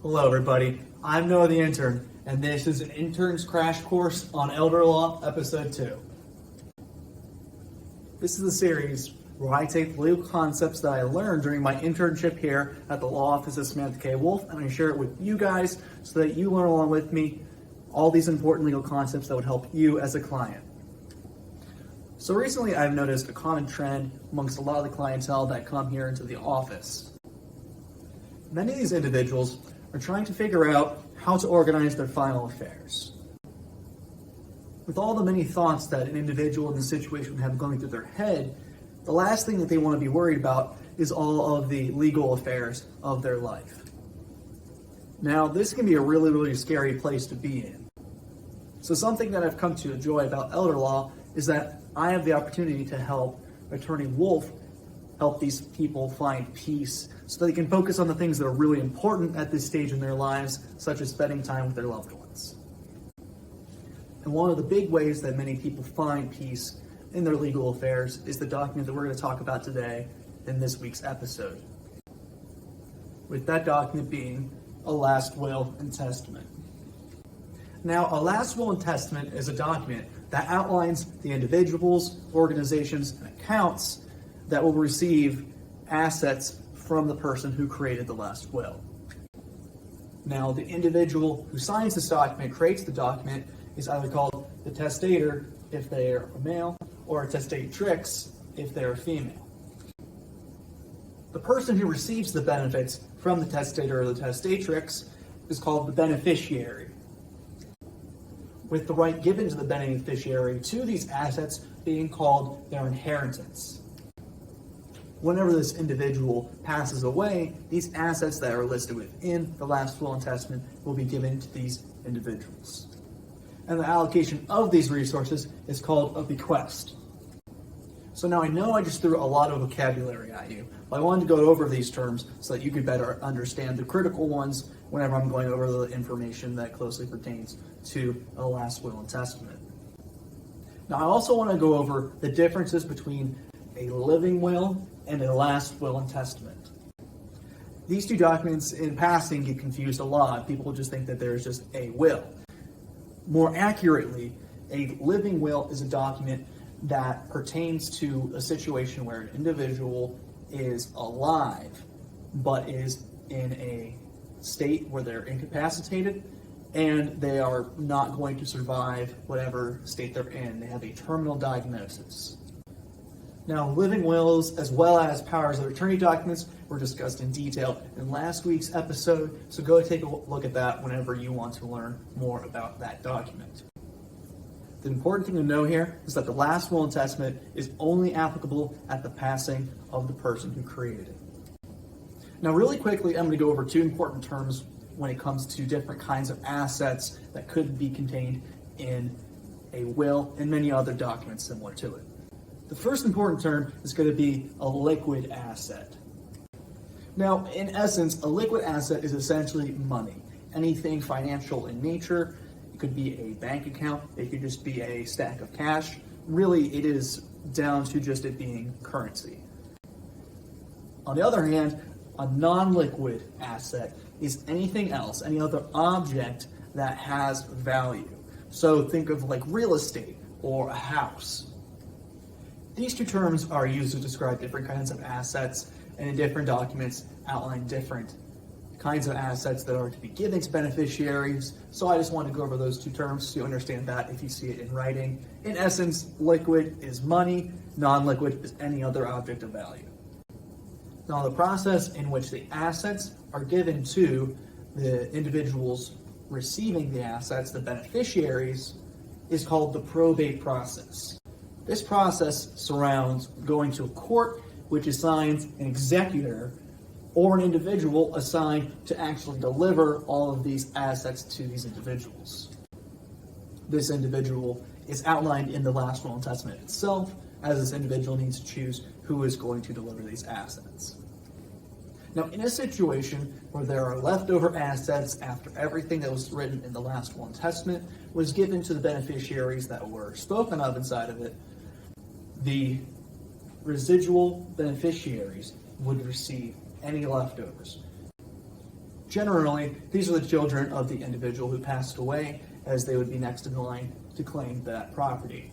Hello everybody, I'm Noah the Intern, and this is an Intern's Crash Course on Elder Law, Episode 2. This is a series where I take the legal concepts that I learned during my internship here at the law office of Samantha K. Wolf, and I share it with you guys so that you learn along with me all these important legal concepts that would help you as a client. So recently I've noticed a common trend amongst a lot of the clientele that come here into the office. Many of these individuals are trying to figure out how to organize their final affairs. With all the many thoughts that an individual in this situation would have going through their head, the last thing that they want to be worried about is all of the legal affairs of their life. Now, this can be a really scary place to be in. So something that I've come to enjoy about elder law is that I have the opportunity to help Attorney Wolf help these people find peace so they can focus on the things that are really important at this stage in their lives, such as spending time with their loved ones. And one of the big ways that many people find peace in their legal affairs is the document that we're going to talk about today in this week's episode. With that document being a last will and testament. Now, a last will and testament is a document that outlines the individuals, organizations, and accounts that will receive assets from the person who created the last will. Now, the individual who signs this document, creates the document, is either called the testator if they are a male, or a testatrix if they're a female. The person who receives the benefits from the testator or the testatrix is called the beneficiary, with the right given to the beneficiary to these assets being called their inheritance. Whenever this individual passes away, these assets that are listed within the last will and testament will be given to these individuals. And the allocation of these resources is called a bequest. So now I know I just threw a lot of vocabulary at you, but I wanted to go over these terms so that you could better understand the critical ones whenever I'm going over the information that closely pertains to a last will and testament. Now I also want to go over the differences between a living will and a last will and testament. These two documents in passing get confused a lot. People just think that there's just a will. More accurately, a living will is a document that pertains to a situation where an individual is alive, but is in a state where they're incapacitated and they are not going to survive whatever state they're in. They have a terminal diagnosis. Now, living wills, as well as powers of attorney documents, were discussed in detail in last week's episode, so go take a look at that whenever you want to learn more about that document. The important thing to know here is that the last will and testament is only applicable at the passing of the person who created it. Now, really quickly, I'm going to go over two important terms when it comes to different kinds of assets that could be contained in a will and many other documents similar to it. The first important term is going to be a liquid asset. Now, in essence, a liquid asset is essentially money. Anything financial in nature. It could be a bank account. It could just be a stack of cash. Really, it is down to just it being currency. On the other hand, a non-liquid asset is anything else, any other object that has value. So think of like real estate or a house. These two terms are used to describe different kinds of assets, and in different documents outline different kinds of assets that are to be given to beneficiaries. So I just want to go over those two terms so you understand that if you see it in writing. In essence, liquid is money, non-liquid is any other object of value. Now, the process in which the assets are given to the individuals receiving the assets, the beneficiaries, is called the probate process. This process surrounds going to a court which assigns an executor or an individual assigned to actually deliver all of these assets to these individuals. This individual is outlined in the last will and testament itself, as this individual needs to choose who is going to deliver these assets. Now, in a situation where there are leftover assets after everything that was written in the last will and testament was given to the beneficiaries that were spoken of inside of it, the residual beneficiaries would receive any leftovers. Generally, these are the children of the individual who passed away, as they would be next in line to claim that property.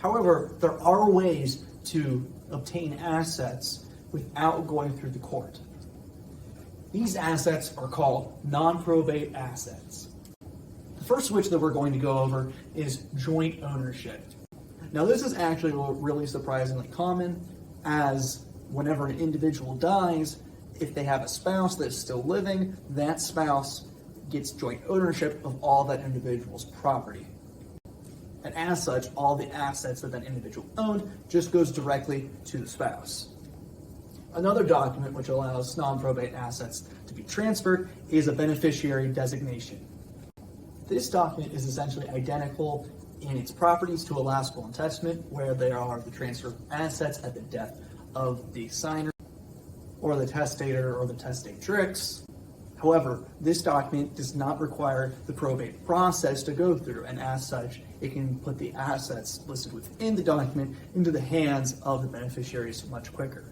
However, there are ways to obtain assets without going through the court. These assets are called non-probate assets. The first of which that we're going to go over is joint ownership. Now, this is actually really surprisingly common, as whenever an individual dies, if they have a spouse that's still living, that spouse gets joint ownership of all that individual's property. And as such, all the assets that individual owned just goes directly to the spouse. Another document which allows non-probate assets to be transferred is a beneficiary designation. This document is essentially identical in its properties to a last will and testament, where there are the transfer of assets at the death of the signer, or the testator, or the testatrix. However, this document does not require the probate process to go through, and as such, it can put the assets listed within the document into the hands of the beneficiaries much quicker.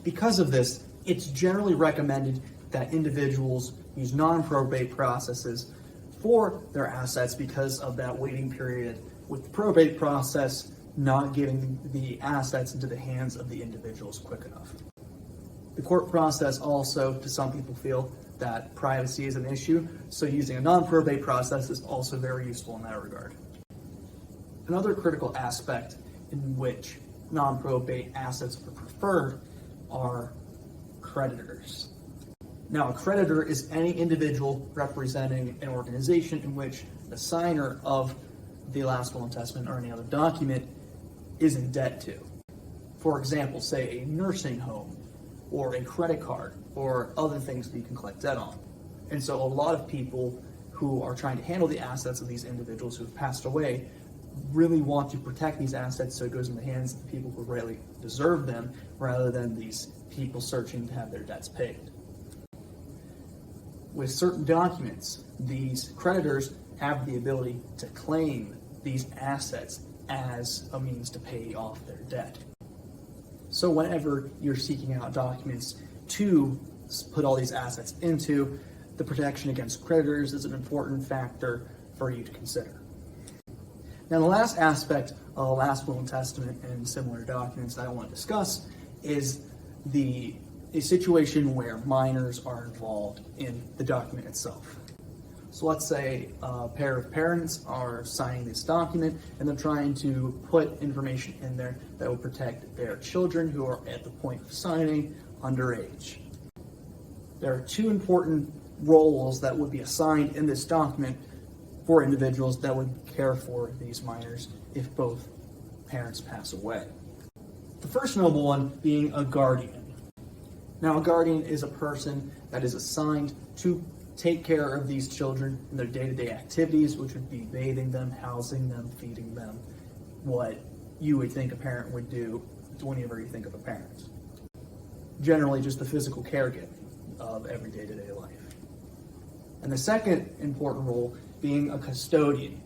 Because of this, it's generally recommended that individuals use non-probate processes for their assets because of that waiting period, with the probate process not getting the assets into the hands of the individuals quick enough. The court process also, to some people, feel that privacy is an issue, so using a non-probate process is also very useful in that regard. Another critical aspect in which non-probate assets are preferred are creditors. Now, a creditor is any individual representing an organization in which the signer of the last will and testament or any other document is in debt to. For example, say a nursing home, or a credit card, or other things that you can collect debt on. And so a lot of people who are trying to handle the assets of these individuals who have passed away really want to protect these assets so it goes in the hands of the people who really deserve them, rather than these people searching to have their debts paid. With certain documents, these creditors have the ability to claim these assets as a means to pay off their debt. So whenever you're seeking out documents to put all these assets into, the protection against creditors is an important factor for you to consider. Now, the last aspect of last will and testament and similar documents that I want to discuss is a situation where minors are involved in the document itself. So let's say a pair of parents are signing this document and they're trying to put information in there that will protect their children who are at the point of signing underage. There are two important roles that would be assigned in this document for individuals that would care for these minors if both parents pass away. The first noble one being a guardian. Now, a guardian is a person that is assigned to take care of these children in their day-to-day activities, which would be bathing them, housing them, feeding them, what you would think a parent would do whenever you think of a parent. Generally, just the physical caregiving of every day-to-day life. And the second important role being a custodian.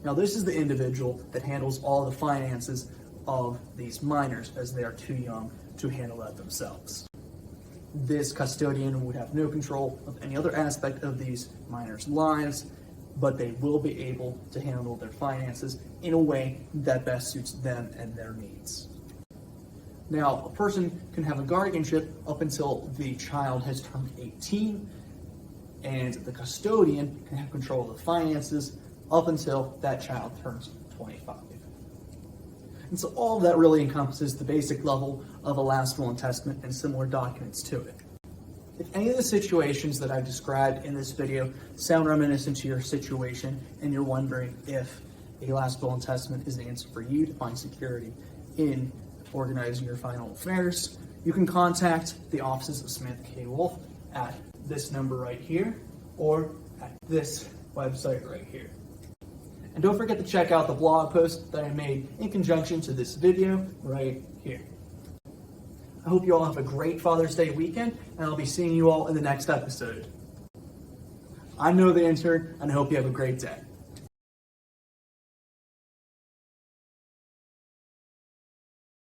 Now, this is the individual that handles all the finances of these minors, as they are too young to handle that themselves. This custodian would have no control of any other aspect of these minors' lives, but they will be able to handle their finances in a way that best suits them and their needs. Now, a person can have a guardianship up until the child has turned 18, and the custodian can have control of the finances up until that child turns 25. And so all of that really encompasses the basic level of a last will and testament and similar documents to it. If any of the situations that I've described in this video sound reminiscent to your situation and you're wondering if a last will and testament is the answer for you to find security in organizing your final affairs, you can contact the offices of Samantha K. Wolf at this number right here or at this website right here. And don't forget to check out the blog post that I made in conjunction to this video right here. I hope you all have a great Father's Day weekend, and I'll be seeing you all in the next episode. I'm Noah the Intern, and I hope you have a great day.